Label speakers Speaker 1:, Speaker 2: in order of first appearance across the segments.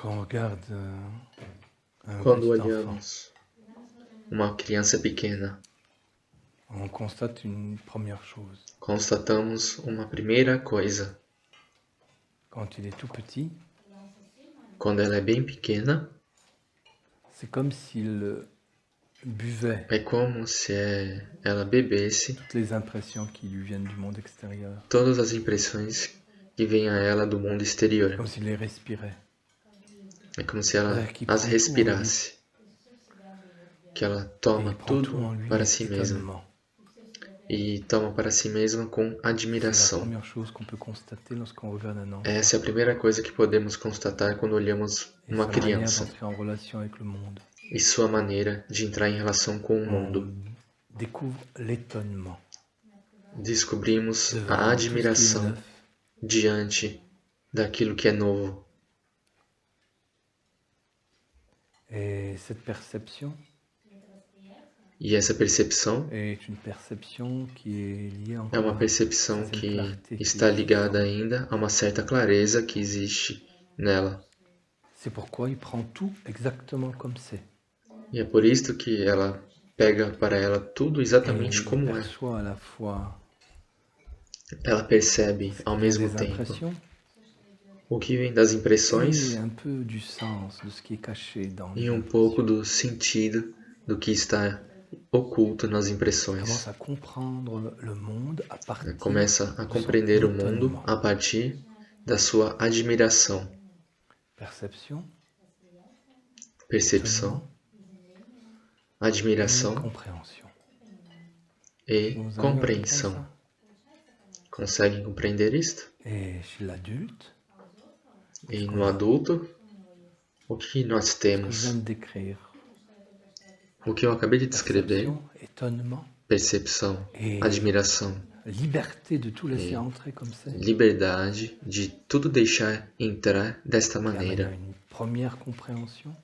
Speaker 1: Lorsqu'on regarde un
Speaker 2: Quando
Speaker 1: petit enfant,
Speaker 2: olhamos uma criança pequena,
Speaker 1: on constate une première chose.
Speaker 2: constatamos uma primeira coisa.
Speaker 1: Quand il est tout petit,
Speaker 2: Quando ela é bem pequena,
Speaker 1: c'est comme s'il buvait
Speaker 2: é como se ela bebesse
Speaker 1: toutes les impressions qui lui viennent du monde extérieur,
Speaker 2: todas as impressões que vêm a ela do mundo exterior.
Speaker 1: comme s'il les respirait.
Speaker 2: É como se ela
Speaker 1: C'est-à-dire qu'il
Speaker 2: as
Speaker 1: prend tout en lui
Speaker 2: respirasse, que ela
Speaker 1: et
Speaker 2: toma
Speaker 1: il prend tout
Speaker 2: tudo
Speaker 1: en lui
Speaker 2: para
Speaker 1: avec
Speaker 2: si mesma
Speaker 1: étonnement.
Speaker 2: e toma para si mesma com
Speaker 1: C'est la
Speaker 2: admiração.
Speaker 1: première chose qu'on peut constater lorsqu'on regarde un enfant.
Speaker 2: Essa é a primeira coisa que podemos constatar quando olhamos
Speaker 1: Et
Speaker 2: uma
Speaker 1: sa manière
Speaker 2: criança
Speaker 1: d'entrer en relation avec le monde.
Speaker 2: e sua maneira de entrar em relação com o mundo.
Speaker 1: On découvre l'étonnement
Speaker 2: Descobrimos
Speaker 1: devant
Speaker 2: a
Speaker 1: tout ce qui est
Speaker 2: admiração
Speaker 1: neuf.
Speaker 2: diante daquilo que é novo.
Speaker 1: Et cette perception
Speaker 2: E essa percepção
Speaker 1: est une perception qui est liée
Speaker 2: é
Speaker 1: encore
Speaker 2: uma
Speaker 1: à
Speaker 2: percepção
Speaker 1: cette
Speaker 2: que
Speaker 1: clarté qui
Speaker 2: está
Speaker 1: existe.
Speaker 2: ligada ainda a uma certa clareza que existe nela.
Speaker 1: C'est pourquoi il prend tout exactement comme c'est.
Speaker 2: E é por isso que ela pega para ela tudo
Speaker 1: Et
Speaker 2: exatamente
Speaker 1: il
Speaker 2: como é.
Speaker 1: perçoit à la fois
Speaker 2: Ela percebe
Speaker 1: ce
Speaker 2: ao
Speaker 1: qui vient
Speaker 2: mesmo
Speaker 1: des
Speaker 2: tempo
Speaker 1: impressions
Speaker 2: o que vem das
Speaker 1: et
Speaker 2: impressões
Speaker 1: un peu du sens de ce qui est caché dans les
Speaker 2: e um pouco
Speaker 1: impressions.
Speaker 2: do sentido do que está oculto nas
Speaker 1: Il
Speaker 2: impressões.
Speaker 1: commence à comprendre le monde à partir
Speaker 2: Começa a
Speaker 1: de son
Speaker 2: compreender o mundo
Speaker 1: étonnement.
Speaker 2: a partir da sua admiração,
Speaker 1: Perception,
Speaker 2: percepção,
Speaker 1: étonnement et
Speaker 2: admiração
Speaker 1: compréhension.
Speaker 2: e
Speaker 1: Vous arrivez à
Speaker 2: compreensão.
Speaker 1: comprendre
Speaker 2: Conseguem compreender isto?
Speaker 1: ça? Et chez l'adulte,
Speaker 2: E no adulto, o que nós
Speaker 1: ce que je viens
Speaker 2: temos?
Speaker 1: de décrire,
Speaker 2: O que eu acabei de descrever,
Speaker 1: perception, étonnement
Speaker 2: percepção,
Speaker 1: et
Speaker 2: admiração,
Speaker 1: liberté de tout laisser entrer comme ça,
Speaker 2: liberdade de tudo deixar entrar desta
Speaker 1: qui amène à
Speaker 2: maneira,
Speaker 1: une première compréhension.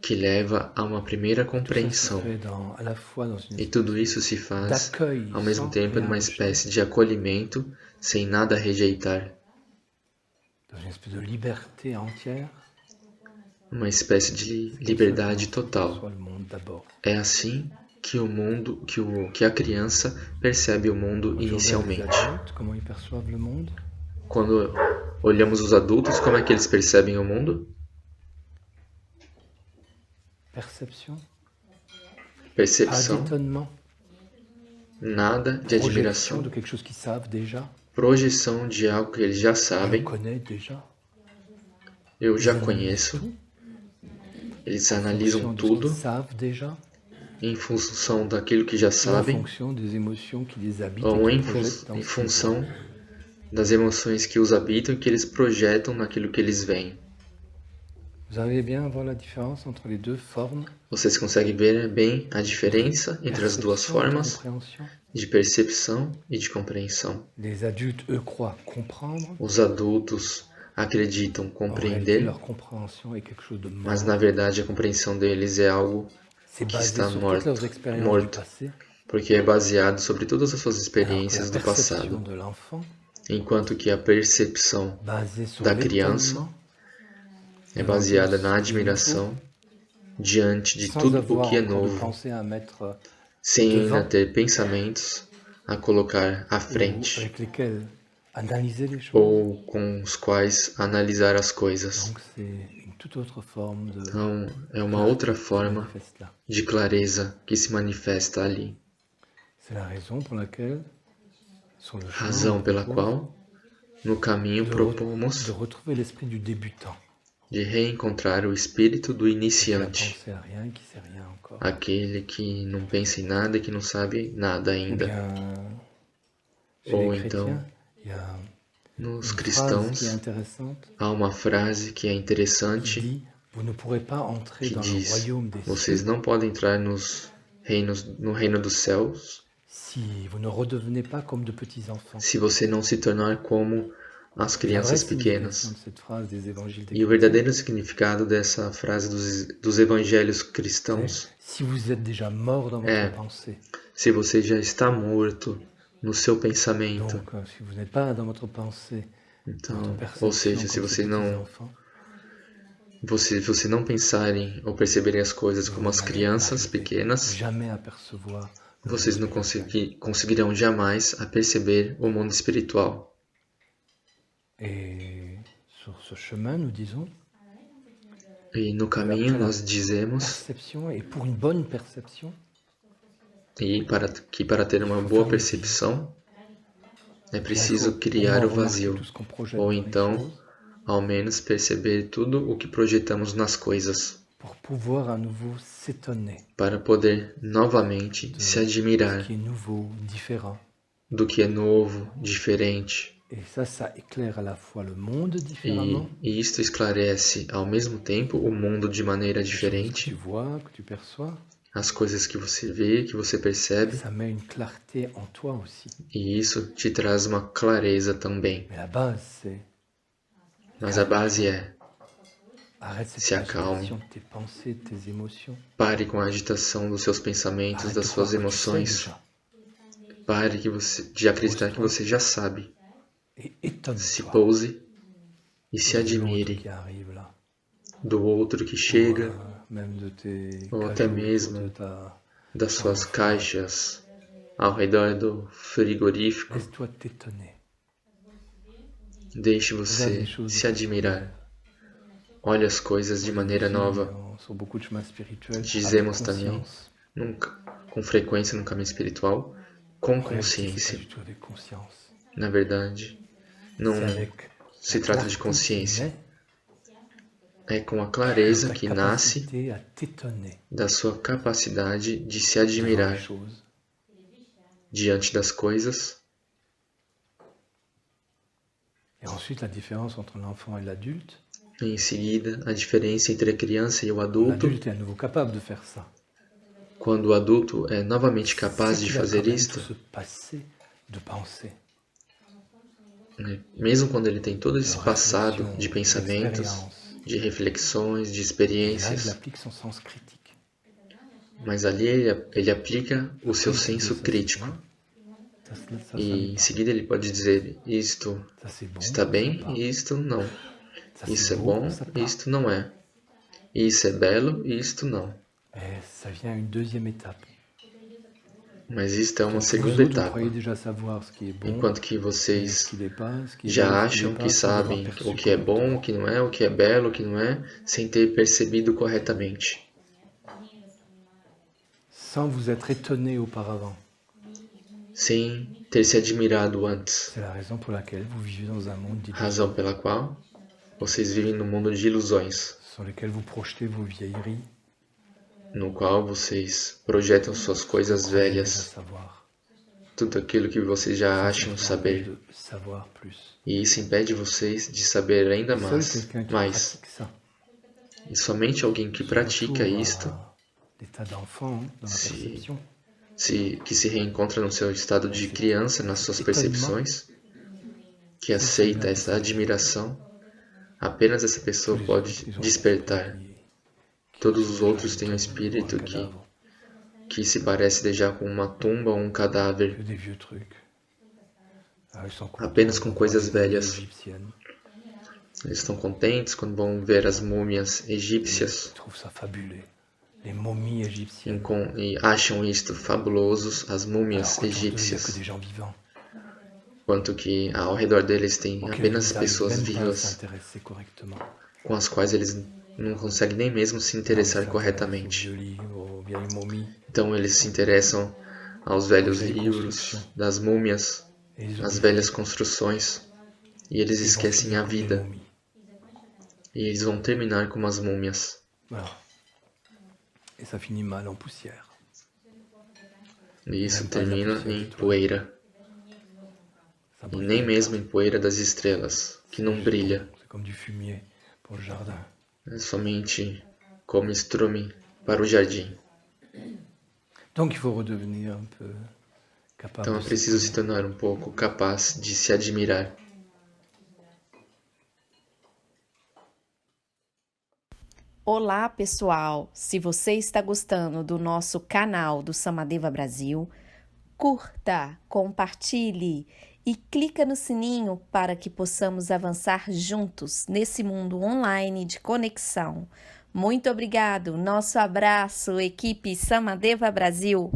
Speaker 2: que leva a uma primeira
Speaker 1: Tout ça se
Speaker 2: compreensão.
Speaker 1: fait à la fois dans une
Speaker 2: E tudo isso se faz
Speaker 1: d'accueil
Speaker 2: ao mesmo
Speaker 1: sans
Speaker 2: tempo
Speaker 1: rien
Speaker 2: numa
Speaker 1: rejeter,
Speaker 2: espécie de acolhimento, sem nada rejeitar,
Speaker 1: dans une espèce de liberté entière.
Speaker 2: uma espécie de liberdade total.
Speaker 1: Soit le monde d'abord.
Speaker 2: É assim que o mundo, que a criança percebe o mundo
Speaker 1: Quand je regarde les
Speaker 2: inicialmente.
Speaker 1: adultes, comment ils perçoivent le monde?
Speaker 2: Quando olhamos os adultos, como é que eles percebem o mundo?
Speaker 1: Perception, pas
Speaker 2: Percepção,
Speaker 1: d'étonnement,
Speaker 2: nada de
Speaker 1: projection
Speaker 2: admiração,
Speaker 1: de quelque chose qu'ils savent déjà,
Speaker 2: projeção de algo que eles já
Speaker 1: qu'ils
Speaker 2: sabem,
Speaker 1: connaissent déjà.
Speaker 2: eu já
Speaker 1: Ils analysent
Speaker 2: conheço,
Speaker 1: tout
Speaker 2: eles
Speaker 1: en
Speaker 2: analisam
Speaker 1: fonction de ce
Speaker 2: tudo
Speaker 1: qu'ils savent déjà,
Speaker 2: em função daquilo que já
Speaker 1: ou en
Speaker 2: sabem,
Speaker 1: fonction des émotions qui les habitent
Speaker 2: ou
Speaker 1: et
Speaker 2: em,
Speaker 1: qui projettent dans
Speaker 2: em
Speaker 1: ce qu'ils
Speaker 2: função
Speaker 1: voient.
Speaker 2: das emoções que os habitam e que eles projetam naquilo que eles veem.
Speaker 1: Vous arrivez bien à voir la différence entre les deux formes
Speaker 2: Vocês conseguem ver bem a diferença entre as duas
Speaker 1: perception et
Speaker 2: formas
Speaker 1: compréhension?
Speaker 2: de percepção e de compreensão.
Speaker 1: Les adultes, eux, croient comprendre.
Speaker 2: Os adultos acreditam
Speaker 1: En réalité,
Speaker 2: compreender,
Speaker 1: leur compréhension est quelque chose de
Speaker 2: mas
Speaker 1: mort.
Speaker 2: na verdade a compreensão deles é algo
Speaker 1: C'est
Speaker 2: que
Speaker 1: basé
Speaker 2: está
Speaker 1: sur toutes
Speaker 2: morto,
Speaker 1: leurs expériences du
Speaker 2: morto,
Speaker 1: passé,
Speaker 2: porque é baseado sobre todas as suas
Speaker 1: alors que la
Speaker 2: experiências do
Speaker 1: perception
Speaker 2: passado,
Speaker 1: de l'enfant,
Speaker 2: enquanto que a percepção
Speaker 1: basée sur
Speaker 2: da criança
Speaker 1: l'étonnement,
Speaker 2: é baseada na admiração diante de
Speaker 1: sans
Speaker 2: tudo o
Speaker 1: avoir
Speaker 2: que é
Speaker 1: encore de
Speaker 2: novo,
Speaker 1: pensée à mettre
Speaker 2: sem ainda
Speaker 1: devant,
Speaker 2: ter pensamentos a colocar à
Speaker 1: ou
Speaker 2: frente
Speaker 1: avec lesquels analyser les choses.
Speaker 2: ou com os quais analisar as coisas.
Speaker 1: Donc c'est une toute autre forme de
Speaker 2: Então, é uma outra
Speaker 1: qui se
Speaker 2: forma
Speaker 1: manifeste là.
Speaker 2: de clareza que se manifesta ali.
Speaker 1: C'est la raison pour laquelle, sur le chemin,
Speaker 2: Razão
Speaker 1: on
Speaker 2: pela
Speaker 1: propose
Speaker 2: qual, no caminho,
Speaker 1: de
Speaker 2: propomos
Speaker 1: retrouver l'esprit du débutant,
Speaker 2: de reencontrar o espírito do
Speaker 1: qui n'a
Speaker 2: iniciante,
Speaker 1: pensé à rien et qui sait rien encore.
Speaker 2: aquele que não pensa em nada e que não sabe nada
Speaker 1: Ou
Speaker 2: ainda.
Speaker 1: bien, chez
Speaker 2: Ou
Speaker 1: les
Speaker 2: então,
Speaker 1: chrétiens, il y a
Speaker 2: nos
Speaker 1: une phrase qui est
Speaker 2: cristãos,
Speaker 1: intéressante
Speaker 2: há uma frase que é
Speaker 1: qui
Speaker 2: interessante
Speaker 1: dit « Vous ne pourrez pas entrer
Speaker 2: que
Speaker 1: dans le
Speaker 2: diz:
Speaker 1: royaume des
Speaker 2: vocês
Speaker 1: cieux
Speaker 2: não podem entrar no reino dos céus
Speaker 1: si vous ne redevenez pas comme de petits enfants.
Speaker 2: se você não se tornar como as
Speaker 1: La vraie
Speaker 2: crianças
Speaker 1: signification
Speaker 2: pequenas.
Speaker 1: de cette phrase des évangiles des
Speaker 2: E o
Speaker 1: chrétiens,
Speaker 2: verdadeiro significado dessa frase dos evangelhos
Speaker 1: c'est
Speaker 2: cristãos
Speaker 1: si vous êtes déjà mort dans votre pensée.
Speaker 2: se você já está morto no seu pensamento.
Speaker 1: Donc, si vous n'êtes pas dans votre pensée,
Speaker 2: Então,
Speaker 1: votre
Speaker 2: ou
Speaker 1: perception
Speaker 2: seja, se
Speaker 1: comme
Speaker 2: você
Speaker 1: ces
Speaker 2: não
Speaker 1: petits enfants,
Speaker 2: você não pensarem ou perceberem as coisas
Speaker 1: vous
Speaker 2: como as
Speaker 1: n'allez
Speaker 2: crianças
Speaker 1: n'arriver
Speaker 2: pequenas,
Speaker 1: jamais à percevoir le monde
Speaker 2: vocês não
Speaker 1: spirituel.
Speaker 2: conseguirão jamais a perceber o mundo espiritual.
Speaker 1: Et sur ce chemin, nous disons
Speaker 2: E no
Speaker 1: que
Speaker 2: caminho
Speaker 1: après la
Speaker 2: nós dizemos
Speaker 1: perception, et pour une bonne perception,
Speaker 2: para ter
Speaker 1: il
Speaker 2: uma
Speaker 1: faut
Speaker 2: boa
Speaker 1: faire le vide.
Speaker 2: percepção é
Speaker 1: Bien, il faut
Speaker 2: preciso
Speaker 1: au
Speaker 2: criar
Speaker 1: moins
Speaker 2: o
Speaker 1: remarquer
Speaker 2: vazio,
Speaker 1: tout ce qu'on projette
Speaker 2: ou
Speaker 1: dans les
Speaker 2: então,
Speaker 1: choses
Speaker 2: ao menos, perceber tudo o que projetamos nas coisas,
Speaker 1: pour pouvoir à nouveau s'étonner
Speaker 2: para poder novamente se
Speaker 1: de ce
Speaker 2: admirar
Speaker 1: qui est nouveau, différent.
Speaker 2: do que é novo, diferente.
Speaker 1: Et ça éclaire à la fois le monde différemment,
Speaker 2: E isto esclarece ao mesmo tempo o mundo de maneira
Speaker 1: les choses que tu
Speaker 2: diferente,
Speaker 1: vois, que tu perçois.
Speaker 2: as coisas que você vê, que você percebe,
Speaker 1: Ça met une clarté en toi aussi.
Speaker 2: e isso te traz uma clareza também.
Speaker 1: Mais la base, c'est
Speaker 2: Mas a base é:
Speaker 1: arrête
Speaker 2: se
Speaker 1: cette
Speaker 2: acalme,
Speaker 1: agitation de tes pensées, de tes émotions.
Speaker 2: pare com a agitação dos seus pensamentos,
Speaker 1: Arrête
Speaker 2: das
Speaker 1: de
Speaker 2: suas
Speaker 1: croire que tu sais
Speaker 2: emoções,
Speaker 1: déjà.
Speaker 2: pare de acreditar que você já sabe.
Speaker 1: Et
Speaker 2: Se
Speaker 1: étonne-toi
Speaker 2: pouse e se
Speaker 1: de l'autre
Speaker 2: admire
Speaker 1: qui arrive là.
Speaker 2: do outro que
Speaker 1: Ou
Speaker 2: chega,
Speaker 1: même de tes
Speaker 2: ou até
Speaker 1: cajots autour de
Speaker 2: mesmo
Speaker 1: ta
Speaker 2: das
Speaker 1: chambre
Speaker 2: suas
Speaker 1: froide.
Speaker 2: caixas ao redor do frigorífico.
Speaker 1: Laisse-toi t'étonner.
Speaker 2: Deixe
Speaker 1: Regarde les
Speaker 2: você
Speaker 1: choses de
Speaker 2: se
Speaker 1: façon
Speaker 2: admirar.
Speaker 1: nouvelle.
Speaker 2: Olhe as coisas de
Speaker 1: On le dit
Speaker 2: maneira
Speaker 1: aussi,
Speaker 2: nova.
Speaker 1: sur beaucoup de chemins spirituels, avec
Speaker 2: Dizemos também,
Speaker 1: conscience.
Speaker 2: com frequência no caminho espiritual, com
Speaker 1: En réalité, c'est pas
Speaker 2: consciência.
Speaker 1: du tout avec conscience.
Speaker 2: Na verdade, não
Speaker 1: C'est avec
Speaker 2: se
Speaker 1: la
Speaker 2: trata de
Speaker 1: clarté qui
Speaker 2: consciência.
Speaker 1: naît
Speaker 2: É com a
Speaker 1: de
Speaker 2: clareza
Speaker 1: ta
Speaker 2: que nasce
Speaker 1: capacité à t'étonner
Speaker 2: da sua capacidade de se
Speaker 1: devant les
Speaker 2: admirar
Speaker 1: choses.
Speaker 2: diante das coisas.
Speaker 1: Et ensuite, la différence entre l'enfant et l'adulte.
Speaker 2: Em seguida, a diferença entre a criança e o adulto.
Speaker 1: L'adulte est à nouveau capable de faire ça.
Speaker 2: Quando o adulto é novamente capaz
Speaker 1: C'est
Speaker 2: de
Speaker 1: qu'il a
Speaker 2: fazer
Speaker 1: quand même
Speaker 2: isto,
Speaker 1: tout ce passé de pensée,
Speaker 2: né? Mesmo quando ele tem todo
Speaker 1: de
Speaker 2: esse passado
Speaker 1: réflexion,
Speaker 2: de pensamentos,
Speaker 1: d'expérience.
Speaker 2: de reflexões, de
Speaker 1: Et là, il
Speaker 2: experiências,
Speaker 1: applique son sens critique.
Speaker 2: mas ali ele aplica o seu
Speaker 1: Après, il
Speaker 2: senso
Speaker 1: dit, ça, c'est
Speaker 2: crítico.
Speaker 1: bien. Ça
Speaker 2: E
Speaker 1: l'est
Speaker 2: em
Speaker 1: pas.
Speaker 2: seguida ele pode dizer: isto
Speaker 1: Ça, c'est bon,
Speaker 2: está
Speaker 1: ça
Speaker 2: bem
Speaker 1: pas.
Speaker 2: e isto não.
Speaker 1: Ça,
Speaker 2: Isso
Speaker 1: c'est
Speaker 2: é
Speaker 1: beau,
Speaker 2: bom
Speaker 1: ça
Speaker 2: e
Speaker 1: pas.
Speaker 2: isto não é. Isso é belo e isto não.
Speaker 1: Et ça vient à une deuxième étape.
Speaker 2: Mas isto é uma
Speaker 1: Vous
Speaker 2: segunda
Speaker 1: autres, vous
Speaker 2: etapa.
Speaker 1: croyez déjà savoir ce qui est bon,
Speaker 2: Enquanto que
Speaker 1: et ce
Speaker 2: vocês
Speaker 1: qui l'est pas, ce qui est belle,
Speaker 2: já
Speaker 1: ce qui l'est
Speaker 2: acham que
Speaker 1: pas, sans avoir
Speaker 2: sabem
Speaker 1: perçu
Speaker 2: o que é bom, o
Speaker 1: correctement.
Speaker 2: que não é, o que é belo, o que não é, sem ter percebido corretamente.
Speaker 1: Sans vous être étonné auparavant.
Speaker 2: Sem ter se admirado antes.
Speaker 1: C'est la raison pour laquelle vous vivez dans un monde d'illusions,
Speaker 2: Razão pela qual vocês vivem num mundo de ilusões,
Speaker 1: sur lequel vous projetez vos vieilleries,
Speaker 2: no qual vocês projetam suas coisas
Speaker 1: vous croyez déjà
Speaker 2: velhas,
Speaker 1: savoir.
Speaker 2: tudo aquilo que vocês já
Speaker 1: Ça
Speaker 2: acham
Speaker 1: vous empêche
Speaker 2: saber.
Speaker 1: de savoir plus.
Speaker 2: E isso impede vocês de saber ainda
Speaker 1: Seul
Speaker 2: mais.
Speaker 1: quelqu'un qui pratique ça,
Speaker 2: E somente alguém que
Speaker 1: qui
Speaker 2: pratica
Speaker 1: retourne
Speaker 2: isto,
Speaker 1: à l'état d'enfant, dans la
Speaker 2: Si-
Speaker 1: perception,
Speaker 2: que se reencontra no seu estado de criança, nas suas percepções, que aceita essa admiração, apenas essa pessoa
Speaker 1: tous les
Speaker 2: pode
Speaker 1: autres, ils ont un
Speaker 2: despertar.
Speaker 1: esprit qui
Speaker 2: Todos os
Speaker 1: ressemble
Speaker 2: outros têm um
Speaker 1: à un
Speaker 2: espírito
Speaker 1: cadavre,
Speaker 2: que se parece déjà com uma tumba ou um cadáver,
Speaker 1: que des vieux trucs. Ah, ils sont contents
Speaker 2: apenas com
Speaker 1: de voir
Speaker 2: coisas
Speaker 1: des momies
Speaker 2: velhas.
Speaker 1: égyptiennes.
Speaker 2: Eles estão contentes quando vão ver as múmias
Speaker 1: Ils
Speaker 2: egípcias
Speaker 1: trouvent ça fabuleux. Les momies égyptiennes.
Speaker 2: e acham isto fabulosos, as
Speaker 1: Alors
Speaker 2: múmias
Speaker 1: qu'autour d'eux, il n'y a que
Speaker 2: egípcias,
Speaker 1: des gens vivants.
Speaker 2: quanto que ao redor deles tem
Speaker 1: Auxquels
Speaker 2: apenas
Speaker 1: ils n'arrivent
Speaker 2: pessoas
Speaker 1: même pas à
Speaker 2: vivas
Speaker 1: s'intéresser correctement.
Speaker 2: com as quais eles não conseguem nem mesmo se interessar
Speaker 1: Ils
Speaker 2: corretamente.
Speaker 1: s'intéressent aux vieux livres, aux vieilles momies.
Speaker 2: Então eles se interessam aos velhos
Speaker 1: Vieilles
Speaker 2: livros,
Speaker 1: constructions.
Speaker 2: das múmias,
Speaker 1: Et ils
Speaker 2: às
Speaker 1: oublient
Speaker 2: velhas construções, e eles
Speaker 1: ils vont
Speaker 2: esquecem
Speaker 1: finir
Speaker 2: a
Speaker 1: comme les
Speaker 2: vida,
Speaker 1: momies.
Speaker 2: e eles vão terminar como as múmias.
Speaker 1: Voilà. Et ça finit mal en poussière.
Speaker 2: E isso
Speaker 1: Même pas de la
Speaker 2: termina
Speaker 1: poussière
Speaker 2: em
Speaker 1: d'étoiles.
Speaker 2: poeira,
Speaker 1: Ça
Speaker 2: e
Speaker 1: brille
Speaker 2: nem
Speaker 1: pas.
Speaker 2: mesmo em poeira das estrelas, que não brilha,
Speaker 1: C'est comme du fumier pour le jardin.
Speaker 2: é somente como estrume para o jardim.
Speaker 1: Donc il faut redevenir un peu capable
Speaker 2: Então é
Speaker 1: de
Speaker 2: preciso se
Speaker 1: s'étonner.
Speaker 2: tornar um pouco capaz de se admirar.
Speaker 3: Olá, pessoal! Se você está gostando do nosso canal do Samadeva Brasil, curta, compartilhe e clica no sininho para que possamos avançar juntos nesse mundo online de conexão. Muito obrigado, nosso abraço, equipe Samadeva Brasil!